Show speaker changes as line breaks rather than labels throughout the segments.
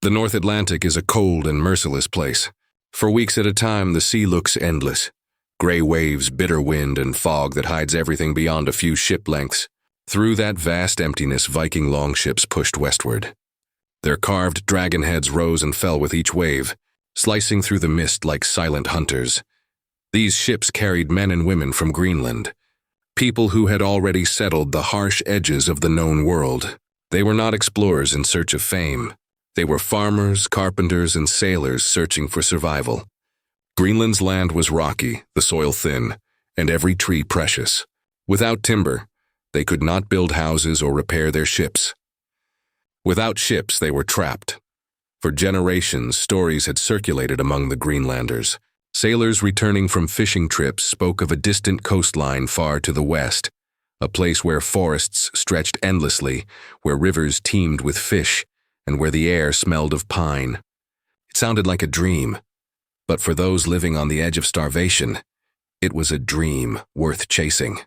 The North Atlantic is a cold and merciless place. For weeks at a time, the sea looks endless. Gray waves, bitter wind, and fog that hides everything beyond a few ship lengths. Through that vast emptiness, Viking longships pushed westward. Their carved dragon heads rose and fell with each wave, slicing through the mist like silent hunters. These ships carried men and women from Greenland, people who had already settled the harsh edges of the known world. They were not explorers in search of fame. They were farmers, carpenters, and sailors searching for survival. Greenland's land was rocky, the soil thin, and every tree precious. Without timber, they could not build houses or repair their ships. Without ships, they were trapped. For generations, stories had circulated among the Greenlanders. Sailors returning from fishing trips spoke of a distant coastline far to the west, a place where forests stretched endlessly, where rivers teemed with fish, and where the air smelled of pine. It sounded like a dream, but for those living on the edge of starvation, it was a dream worth chasing.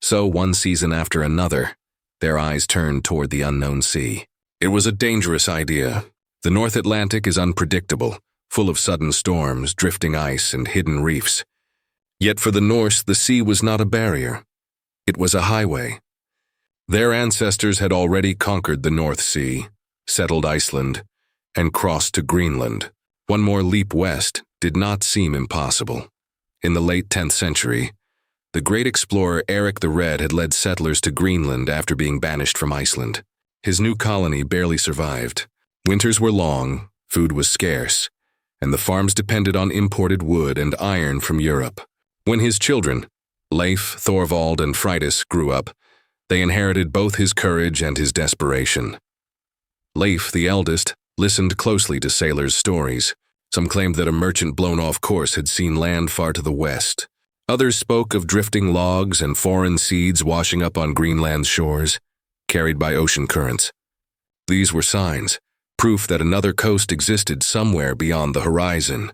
So one season after another, their eyes turned toward the unknown sea. It was a dangerous idea. The North Atlantic is unpredictable, full of sudden storms, drifting ice, and hidden reefs. Yet for the Norse, the sea was not a barrier. It was a highway. Their ancestors had already conquered the North Sea, settled Iceland, and crossed to Greenland. One more leap west did not seem impossible. In the late 10th century, the great explorer Eric the Red had led settlers to Greenland after being banished from Iceland. His new colony barely survived. Winters were long, food was scarce, and the farms depended on imported wood and iron from Europe. When his children, Leif, Thorvald, and Freydis, grew up, they inherited both his courage and his desperation. Leif, the eldest, listened closely to sailors' stories. Some claimed that a merchant blown off course had seen land far to the west. Others spoke of drifting logs and foreign seeds washing up on Greenland's shores, carried by ocean currents. These were signs, proof that another coast existed somewhere beyond the horizon.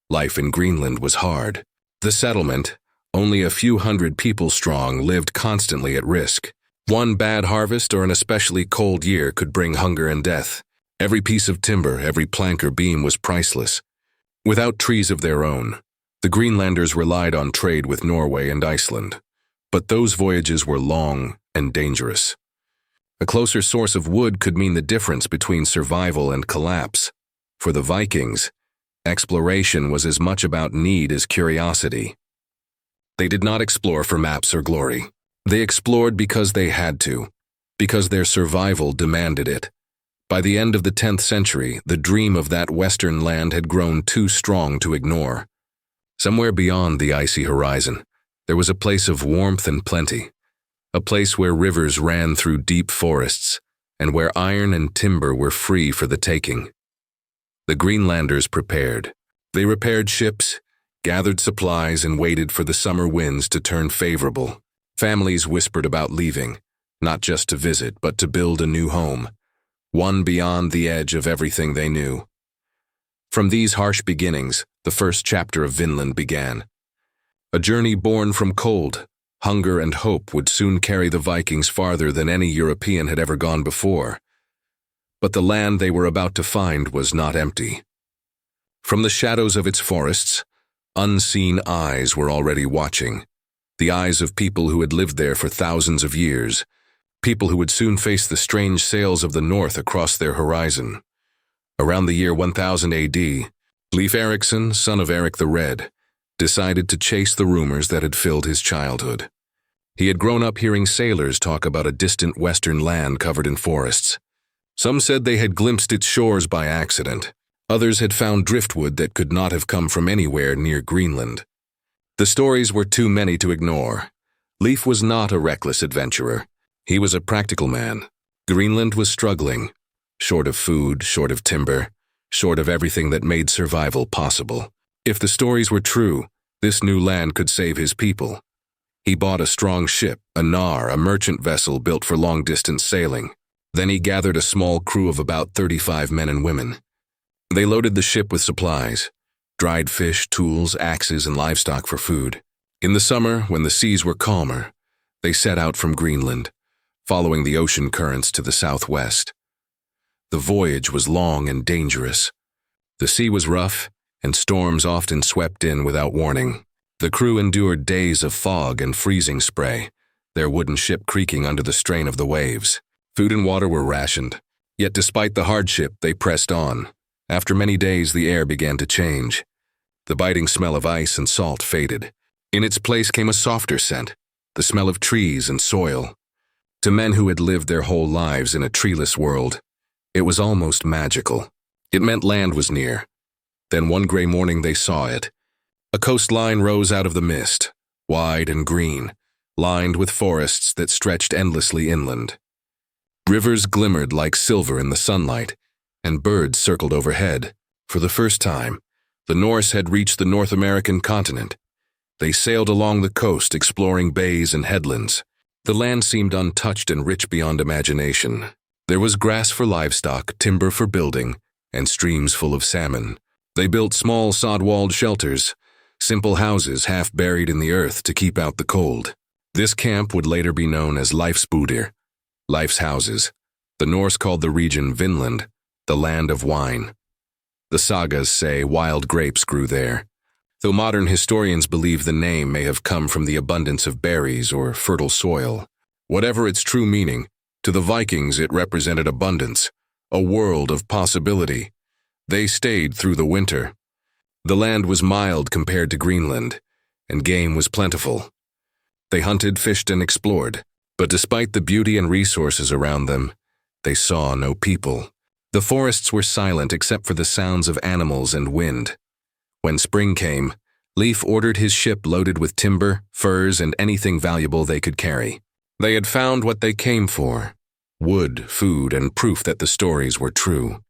Life in Greenland was hard. The settlement, only a few hundred people strong, lived constantly at risk. One bad harvest or an especially cold year could bring hunger and death. Every piece of timber, every plank or beam was priceless. Without trees of their own, the Greenlanders relied on trade with Norway and Iceland. But those voyages were long and dangerous. A closer source of wood could mean the difference between survival and collapse. For the Vikings, exploration was as much about need as curiosity. They did not explore for maps or glory. They explored because they had to, because their survival demanded it. By the end of the 10th century, the dream of that western land had grown too strong to ignore. Somewhere beyond the icy horizon, there was a place of warmth and plenty, a place where rivers ran through deep forests, and where iron and timber were free for the taking. The Greenlanders prepared. They repaired ships, gathered supplies, and waited for the summer winds to turn favorable. Families whispered about leaving, not just to visit, but to build a new home, one beyond the edge of everything they knew. From these harsh beginnings, the first chapter of Vinland began. A journey born from cold, hunger, and hope would soon carry the Vikings farther than any European had ever gone before. But the land they were about to find was not empty. From the shadows of its forests, unseen eyes were already watching. The eyes of people who had lived there for thousands of years, people who would soon face the strange sails of the north across their horizon. Around the year 1000 AD, Leif Erikson, son of Eric the Red, decided to chase the rumors that had filled his childhood. He had grown up hearing sailors talk about a distant western land covered in forests. Some said they had glimpsed its shores by accident. Others had found driftwood that could not have come from anywhere near Greenland. The stories were too many to ignore. Leif was not a reckless adventurer. He was a practical man. Greenland was struggling, short of food, short of timber, short of everything that made survival possible. If the stories were true, this new land could save his people. He bought a strong ship, a nar, a merchant vessel built for long-distance sailing. Then he gathered a small crew of about 35 men and women. They loaded the ship with supplies, dried fish, tools, axes, and livestock for food. In the summer, when the seas were calmer, they set out from Greenland, following the ocean currents to the southwest. The voyage was long and dangerous. The sea was rough, and storms often swept in without warning. The crew endured days of fog and freezing spray, their wooden ship creaking under the strain of the waves. Food and water were rationed, yet despite the hardship, they pressed on. After many days, the air began to change. The biting smell of ice and salt faded. In its place came a softer scent, the smell of trees and soil. To men who had lived their whole lives in a treeless world, it was almost magical. It meant land was near. Then one gray morning they saw it. A coastline rose out of the mist, wide and green, lined with forests that stretched endlessly inland. Rivers glimmered like silver in the sunlight, and birds circled overhead. For the first time, the Norse had reached the North American continent. They sailed along the coast, exploring bays and headlands. The land seemed untouched and rich beyond imagination. There was grass for livestock, timber for building, and streams full of salmon. They built small sod-walled shelters, simple houses half buried in the earth to keep out the cold. This camp would later be known as Leifsbudir, Life's houses. The Norse called the region Vinland, the land of wine. The sagas say wild grapes grew there, though modern historians believe the name may have come from the abundance of berries or fertile soil. Whatever its true meaning, to the Vikings it represented abundance, a world of possibility. They stayed through the winter. The land was mild compared to Greenland, and game was plentiful. They hunted, fished, and explored, but despite the beauty and resources around them, they saw no people. The forests were silent except for the sounds of animals and wind. When spring came, Leif ordered his ship loaded with timber, furs, and anything valuable they could carry. They had found what they came for: wood, food, and proof that the stories were true.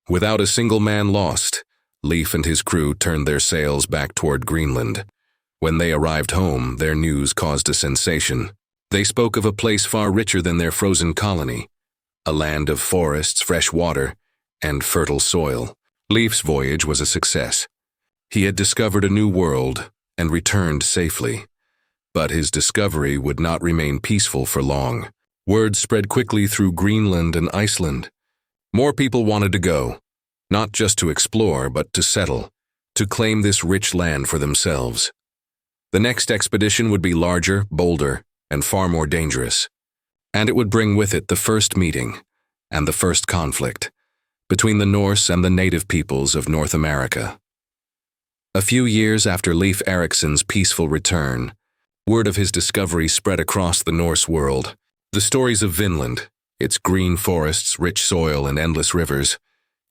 Without a single man lost, Leif and his crew turned their sails back toward Greenland. When they arrived home, their news caused a sensation. They spoke of a place far richer than their frozen colony, a land of forests, fresh water, and fertile soil. Leif's voyage was a success. He had discovered a new world and returned safely. But his discovery would not remain peaceful for long. Word spread quickly through Greenland and Iceland. More people wanted to go, not just to explore, but to settle, to claim this rich land for themselves. The next expedition would be larger, bolder, and far more dangerous. And it would bring with it the first meeting and the first conflict between the Norse and the native peoples of North America. A few years after Leif Erikson's peaceful return, word of his discovery spread across the Norse world. The stories of Vinland, its green forests, rich soil, and endless rivers,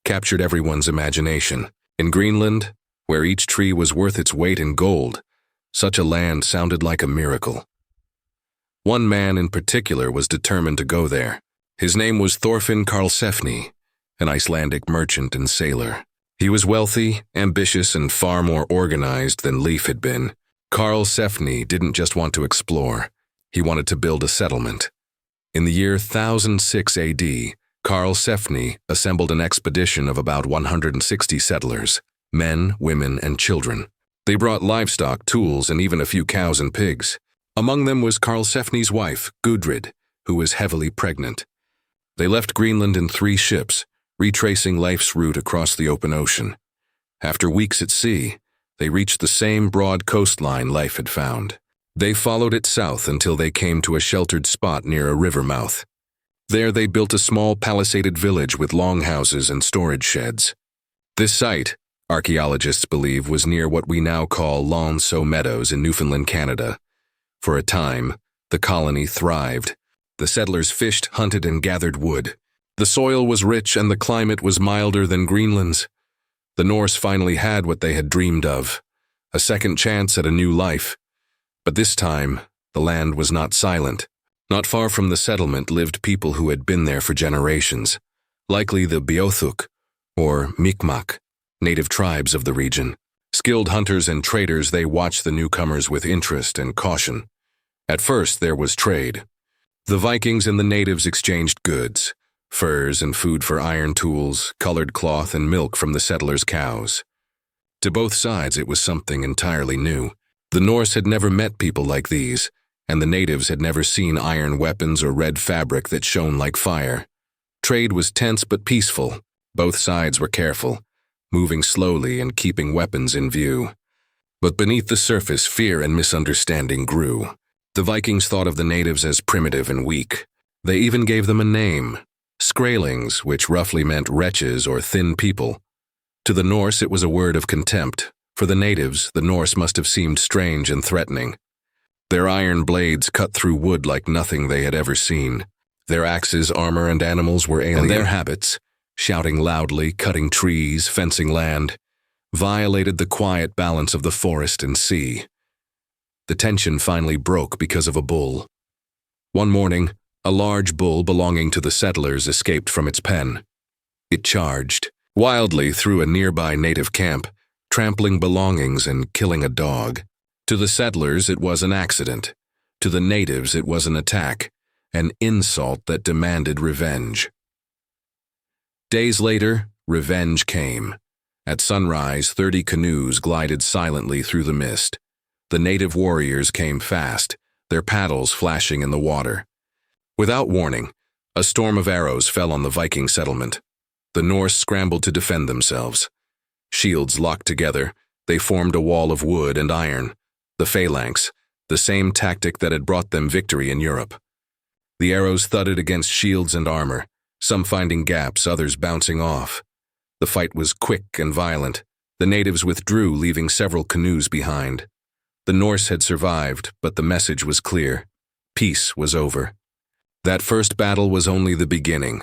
captured everyone's imagination. In Greenland, where each tree was worth its weight in gold, such a land sounded like a miracle. One man in particular was determined to go there. His name was Thorfinn Karlsefni, an Icelandic merchant and sailor. He was wealthy, ambitious, and far more organized than Leif had been. Karlsefni didn't just want to explore. He wanted to build a settlement. In the year 1006 AD, Karlsefni assembled an expedition of about 160 settlers, men, women, and children. They brought livestock, tools, and even a few cows and pigs. Among them was Karlsefni's wife, Gudrid, who was heavily pregnant. They left Greenland in 3 ships, retracing Leif's route across the open ocean. After weeks at sea, they reached the same broad coastline Leif had found. They followed it south until they came to a sheltered spot near a river mouth. There they built a small palisaded village with longhouses and storage sheds. This site, archaeologists believe, was near what we now call L'Anse aux Meadows in Newfoundland, Canada. For a time, the colony thrived. The settlers fished, hunted, and gathered wood. The soil was rich and the climate was milder than Greenland's. The Norse finally had what they had dreamed of, a second chance at a new life. But this time, the land was not silent. Not far from the settlement lived people who had been there for generations, likely the Beothuk, or Mi'kmaq, native tribes of the region. Skilled hunters and traders, they watched the newcomers with interest and caution. At first, there was trade. The Vikings and the natives exchanged goods, furs and food for iron tools, colored cloth, and milk from the settlers' cows. To both sides, it was something entirely new. The Norse had never met people like these, and the natives had never seen iron weapons or red fabric that shone like fire. Trade was tense but peaceful. Both sides were careful, moving slowly and keeping weapons in view. But beneath the surface, fear and misunderstanding grew. The Vikings thought of the natives as primitive and weak. They even gave them a name, Skraelings, which roughly meant wretches or thin people. To the Norse, it was a word of contempt. For the natives, the Norse must have seemed strange and threatening. Their iron blades cut through wood like nothing they had ever seen. Their axes, armor, and animals were alien. And their habits, shouting loudly, cutting trees, fencing land, violated the quiet balance of the forest and sea. The tension finally broke because of a bull. One morning, a large bull belonging to the settlers escaped from its pen. It charged wildly through a nearby native camp, trampling belongings and killing a dog. To the settlers, it was an accident. To the natives, it was an attack, an insult that demanded revenge. Days later, revenge came. At sunrise, 30 canoes glided silently through the mist. The native warriors came fast, their paddles flashing in the water. Without warning, a storm of arrows fell on the Viking settlement. The Norse scrambled to defend themselves. Shields locked together, they formed a wall of wood and iron. The phalanx, the same tactic that had brought them victory in Europe. The arrows thudded against shields and armor, some finding gaps, others bouncing off. The fight was quick and violent. The natives withdrew, leaving several canoes behind. The Norse had survived, but the message was clear. Peace was over. That first battle was only the beginning.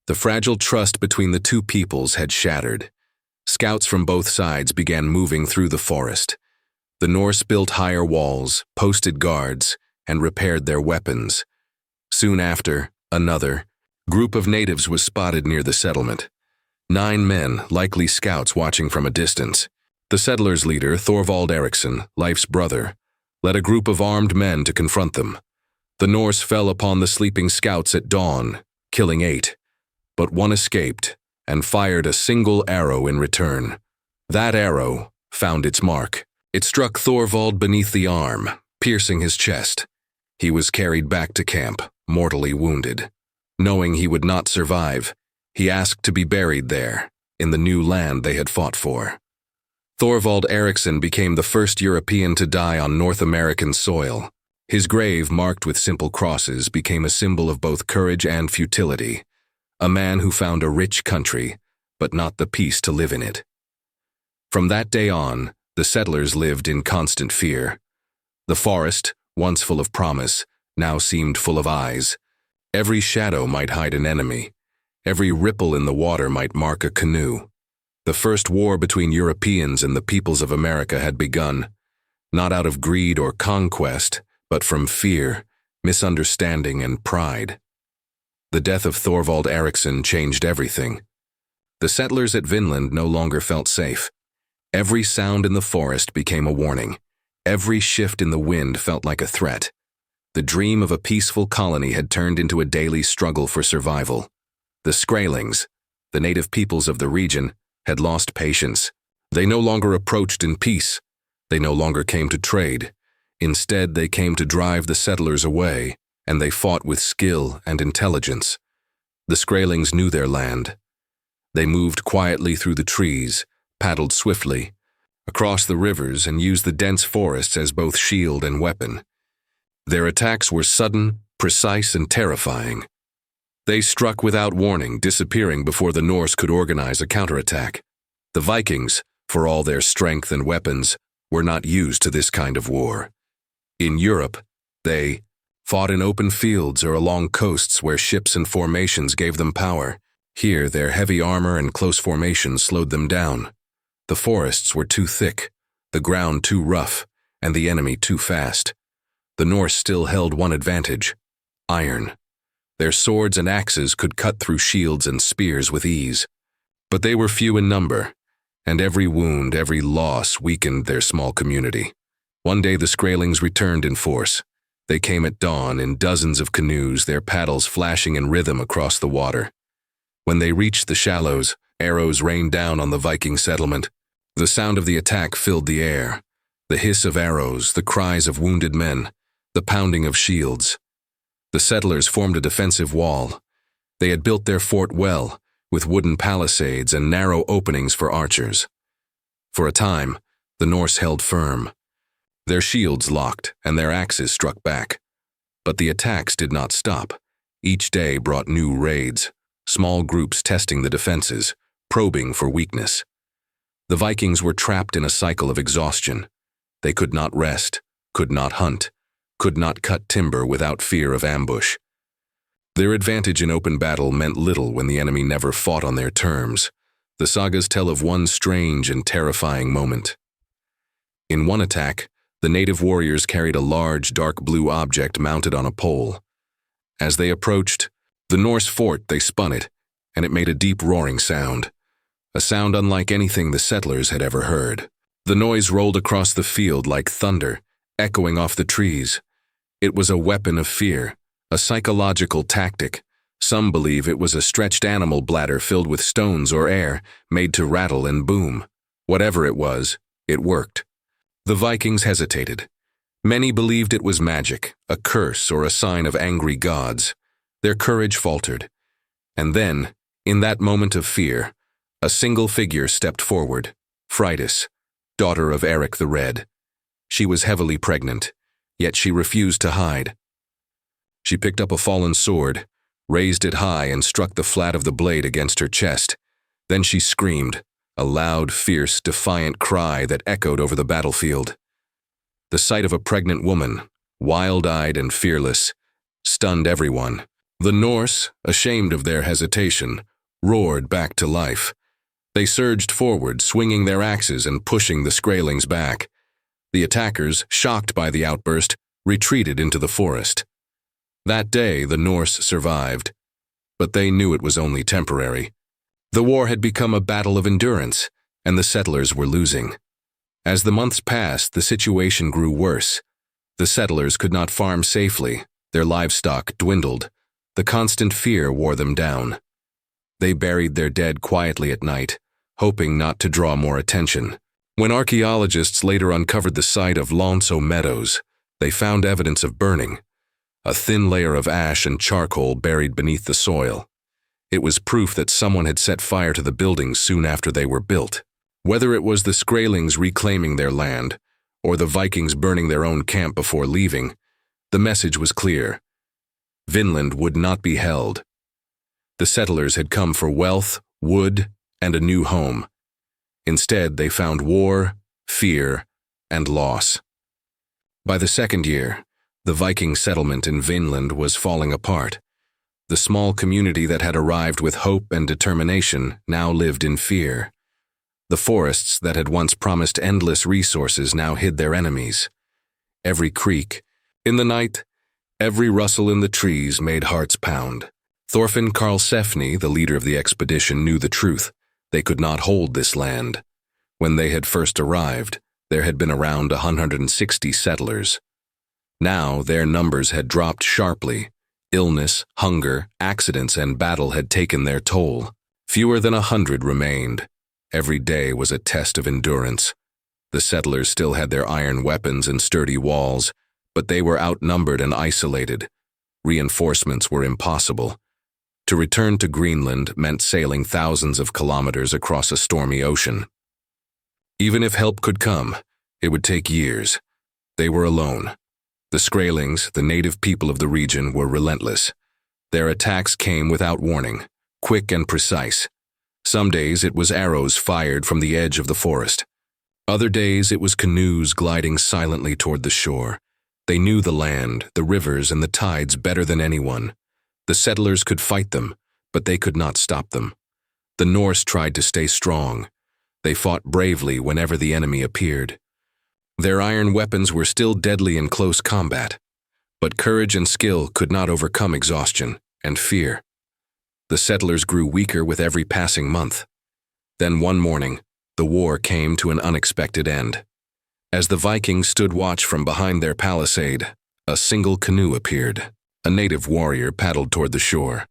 The fragile trust between the two peoples had shattered. Scouts from both sides began moving through the forest. The Norse built higher walls, posted guards, and repaired their weapons. Soon after, another group of natives was spotted near the settlement. 9 men, likely scouts watching from a distance. The settlers' leader, Thorvald Eriksson, Leif's brother, led a group of armed men to confront them. The Norse fell upon the sleeping scouts at dawn, killing 8. But one escaped and fired a single arrow in return. That arrow found its mark. It struck Thorvald beneath the arm, piercing his chest. He was carried back to camp, mortally wounded. Knowing he would not survive, he asked to be buried there, in the new land they had fought for. Thorvald Eriksson became the first European to die on North American soil. His grave, marked with simple crosses, became a symbol of both courage and futility. A man who found a rich country, but not the peace to live in it. From that day on, the settlers lived in constant fear. The forest, once full of promise, now seemed full of eyes. Every shadow might hide an enemy. Every ripple in the water might mark a canoe. The first war between Europeans and the peoples of America had begun, not out of greed or conquest, but from fear, misunderstanding, and pride. The death of Thorvald Eriksson changed everything. The settlers at Vinland no longer felt safe. Every sound in the forest became a warning. Every shift in the wind felt like a threat. The dream of a peaceful colony had turned into a daily struggle for survival. The Skraelings, the native peoples of the region, had lost patience. They no longer approached in peace. They no longer came to trade. Instead, they came to drive the settlers away, and they fought with skill and intelligence. The Skraelings knew their land. They moved quietly through the trees, paddled swiftly, across the rivers, and used the dense forests as both shield and weapon. Their attacks were sudden, precise, and terrifying. They struck without warning, disappearing before the Norse could organize a counterattack. The Vikings, for all their strength and weapons, were not used to this kind of war. In Europe, they fought in open fields or along coasts where ships and formations gave them power. Here, their heavy armor and close formations slowed them down. The forests were too thick, the ground too rough, and the enemy too fast. The Norse still held one advantage: iron. Their swords and axes could cut through shields and spears with ease. But they were few in number, and every wound, every loss weakened their small community. One day the Skraelings returned in force. They came at dawn in dozens of canoes, their paddles flashing in rhythm across the water. When they reached the shallows, arrows rained down on the Viking settlement. The sound of the attack filled the air. The hiss of arrows, the cries of wounded men, the pounding of shields. The settlers formed a defensive wall. They had built their fort well, with wooden palisades and narrow openings for archers. For a time, the Norse held firm. Their shields locked and their axes struck back. But the attacks did not stop. Each day brought new raids, small groups testing the defenses, probing for weakness. The Vikings were trapped in a cycle of exhaustion. They could not rest, could not hunt, could not cut timber without fear of ambush. Their advantage in open battle meant little when the enemy never fought on their terms. The sagas tell of one strange and terrifying moment. In one attack, the native warriors carried a large, dark blue object mounted on a pole. As they approached the Norse fort, they spun it, and it made a deep roaring sound. A sound unlike anything the settlers had ever heard. The noise rolled across the field like thunder, echoing off the trees. It was a weapon of fear, a psychological tactic. Some believe it was a stretched animal bladder filled with stones or air, made to rattle and boom. Whatever it was, it worked. The Vikings hesitated. Many believed it was magic, a curse or a sign of angry gods. Their courage faltered. And then, in that moment of fear, a single figure stepped forward, Fritis, daughter of Eric the Red. She was heavily pregnant, yet she refused to hide. She picked up a fallen sword, raised it high and struck the flat of the blade against her chest. Then she screamed, a loud, fierce, defiant cry that echoed over the battlefield. The sight of a pregnant woman, wild-eyed and fearless, stunned everyone. The Norse, ashamed of their hesitation, roared back to life. They surged forward, swinging their axes and pushing the Skraelings back. The attackers, shocked by the outburst, retreated into the forest. That day, the Norse survived, but they knew it was only temporary. The war had become a battle of endurance, and the settlers were losing. As the months passed, the situation grew worse. The settlers could not farm safely, their livestock dwindled. The constant fear wore them down. They buried their dead quietly at night, hoping not to draw more attention. When archaeologists later uncovered the site of Lonso Meadows, they found evidence of burning, a thin layer of ash and charcoal buried beneath the soil. It was proof that someone had set fire to the buildings soon after they were built. Whether it was the Skraelings reclaiming their land, or the Vikings burning their own camp before leaving, the message was clear. Vinland would not be held. The settlers had come for wealth, wood, and a new home. Instead, they found war, fear, and loss. By the second year, the Viking settlement in Vinland was falling apart. The small community that had arrived with hope and determination now lived in fear. The forests that had once promised endless resources now hid their enemies. Every creak in the night, every rustle in the trees made hearts pound. Thorfinn Karlsefni, the leader of the expedition, knew the truth. They could not hold this land. When they had first arrived, there had been around 160 settlers. Now their numbers had dropped sharply. Illness, hunger, accidents, and battle had taken their toll. Fewer than 100 remained. Every day was a test of endurance. The settlers still had their iron weapons and sturdy walls, but they were outnumbered and isolated. Reinforcements were impossible. To return to Greenland meant sailing thousands of kilometers across a stormy ocean. Even if help could come, it would take years. They were alone. The Skraelings, the native people of the region, were relentless. Their attacks came without warning, quick and precise. Some days it was arrows fired from the edge of the forest. Other days it was canoes gliding silently toward the shore. They knew the land, the rivers, and the tides better than anyone. The settlers could fight them, but they could not stop them. The Norse tried to stay strong. They fought bravely whenever the enemy appeared. Their iron weapons were still deadly in close combat, but courage and skill could not overcome exhaustion and fear. The settlers grew weaker with every passing month. Then one morning, the war came to an unexpected end. As the Vikings stood watch from behind their palisade, a single canoe appeared. A native warrior paddled toward the shore.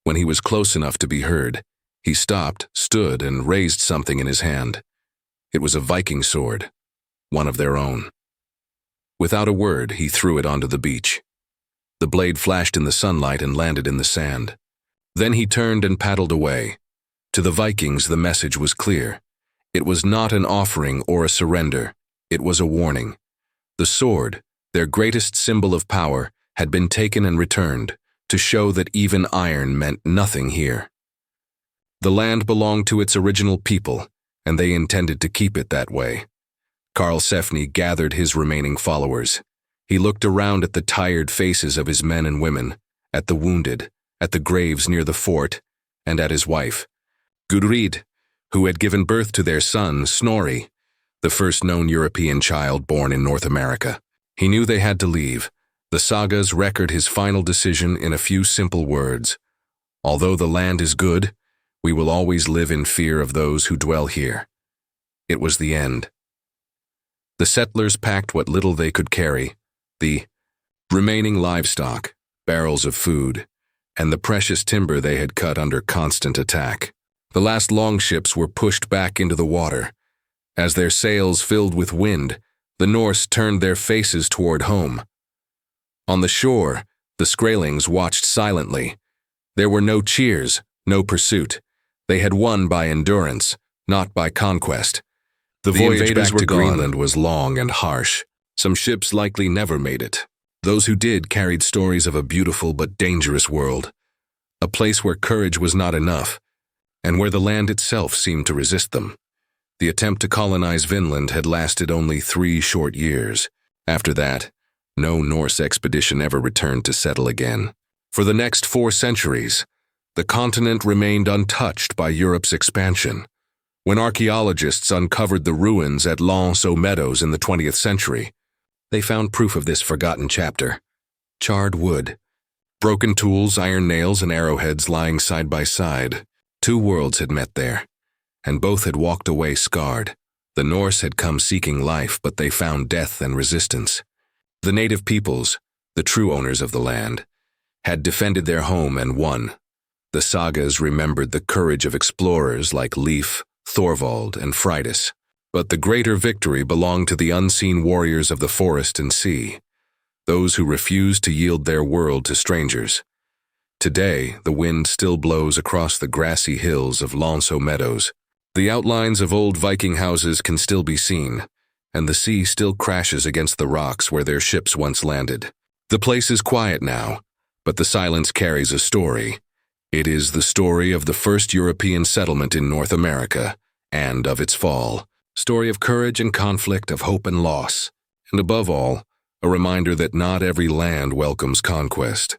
When he was close enough to be heard, he stopped, stood, and raised something in his hand. It was a Viking sword, one of their own. Without a word, he threw it onto the beach. The blade flashed in the sunlight and landed in the sand. Then he turned and paddled away. To the Vikings, the message was clear. It was not an offering or a surrender. It was a warning. The sword, their greatest symbol of power, had been taken and returned, to show that even iron meant nothing here. The land belonged to its original people, and they intended to keep it that way. Karlsefni gathered his remaining followers. He looked around at the tired faces of his men and women, at the wounded, at the graves near the fort, and at his wife, Gudrid, who had given birth to their son, Snorri, the first known European child born in North America. He knew they had to leave. The sagas record his final decision in a few simple words. Although the land is good, we will always live in fear of those who dwell here. It was the end. The settlers packed what little they could carry, the remaining livestock, barrels of food, and the precious timber they had cut under constant attack. The last longships were pushed back into the water. As their sails filled with wind, the Norse turned their faces toward home. On the shore, the Skraelings watched silently. There were no cheers, no pursuit. They had won by endurance, not by conquest. The voyage back to Greenland was long and harsh. Some ships likely never made it. Those who did carried stories of a beautiful but dangerous world, a place where courage was not enough, and where the land itself seemed to resist them. The attempt to colonize Vinland had lasted only 3 short years. After that, no Norse expedition ever returned to settle again. For the next 4 centuries, the continent remained untouched by Europe's expansion. When archaeologists uncovered the ruins at Lens-aux-Meadows in the 20th century, they found proof of this forgotten chapter. Charred wood, broken tools, iron nails, and arrowheads lying side by side. 2 worlds had met there, and both had walked away scarred. The Norse had come seeking life, but they found death and resistance. The native peoples, the true owners of the land, had defended their home and won. The sagas remembered the courage of explorers like Leif, Thorvald, and Freydis. But the greater victory belonged to the unseen warriors of the forest and sea, those who refused to yield their world to strangers. Today, the wind still blows across the grassy hills of Lens-aux-Meadows. The outlines of old Viking houses can still be seen, and the sea still crashes against the rocks where their ships once landed. The place is quiet now, but the silence carries a story. It is the story of the first European settlement in North America, and of its fall. Story of courage and conflict, of hope and loss, and above all, a reminder that not every land welcomes conquest.